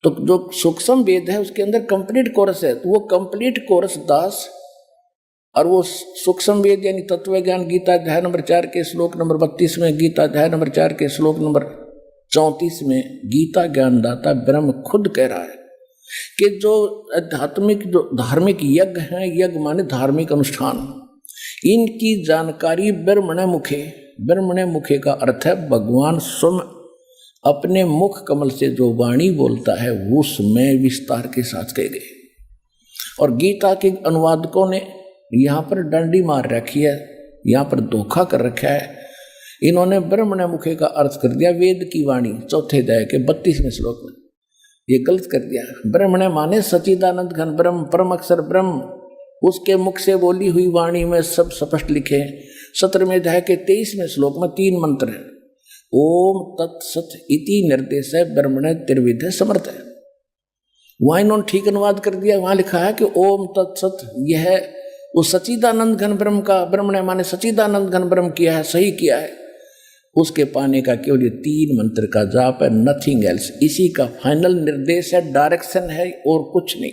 तो जो सूक्ष्म वेद है उसके अंदर कंप्लीट कोरस है, तो वो कंप्लीट कोरस दास, और वो सूक्ष्म वेद यानी तत्व ज्ञान गीता अध्याय नंबर 4 के श्लोक नंबर 32 में, गीता अध्याय नंबर 4 के श्लोक नंबर 34 में गीता ज्ञानदाता ब्रह्म खुद कह रहा है कि जो आध्यात्मिक जो धार्मिक यज्ञ हैं, यज्ञ माने धार्मिक अनुष्ठान, इनकी जानकारी ब्रह्मणे मुखे, ब्रह्मणे मुखे का अर्थ है भगवान स्वयं अपने मुख कमल से जो वाणी बोलता है उसमें विस्तार के साथ कह गए। और गीता के अनुवादकों ने यहाँ पर डंडी मार रखी है, यहाँ पर धोखा कर रखा है। इन्होंने ब्रह्मणे मुखे का अर्थ कर दिया वेद की वाणी, चौथे अध्याय के 32वें श्लोक में, ये गलत कर दिया। ब्रह्मणे माने सच्चिदानंद घन ब्रह्म, परम अक्षर ब्रह्म, उसके मुख से बोली हुई वाणी में सब स्पष्ट लिखे। 17वें अध्याय के 23वें श्लोक में 3 मंत्र है। ओम तत्सत इति निर्देश है ब्रह्मणे त्रिविध समर्थ है। वहां इन्होंने ठीक अनुवाद कर दिया, वहां लिखा है कि ओम तत्सत, यह वो सच्चिदानंद घन ब्रह्म का, ब्रह्मणे माने सच्चिदानंद घन ब्रह्म किया है, सही किया है। उसके पाने का केवल ये 3 मंत्र का जाप है, नथिंग एल्स। इसी का फाइनल निर्देश है, डायरेक्शन है और कुछ नहीं।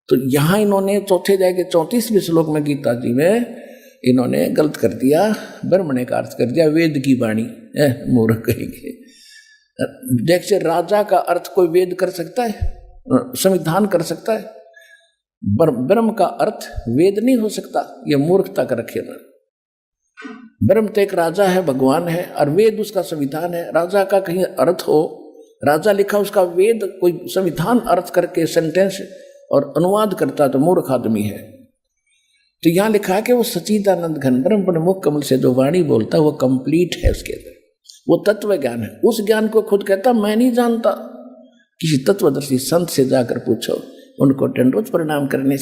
तो यहां इन्होंने चौथे अध्याय के 34वें श्लोक में गीता जी में इन्होंने गलत कर दिया, ब्रह्मणे का अर्थ कर दिया वेद की वाणी। मूर्ख कहेंगे। देखिए राजा का अर्थ कोई वेद कर सकता है, संविधान कर सकता है? ब्रह्म का अर्थ वेद नहीं हो सकता, ये मूर्खता कर रखे ना। ब्रह्म तो एक राजा है, भगवान है, और वेद उसका संविधान है। राजा का कहीं अर्थ हो, राजा लिखा उसका वेद कोई संविधान अर्थ करके सेंटेंस और अनुवाद करता तो मूर्ख आदमी है। तो यहां लिखा है कि वो सच्चिदानंद घन ब्रह्म अपने मुख कमल से जो वाणी बोलता है वो कंप्लीट है, उसके अंदर वो तत्व ज्ञान है। उस ज्ञान को खुद कहता मैं नहीं जानता। किसी तत्वदर्शी संत से जाकर पूछो, उनको दंडवत प्रणाम करने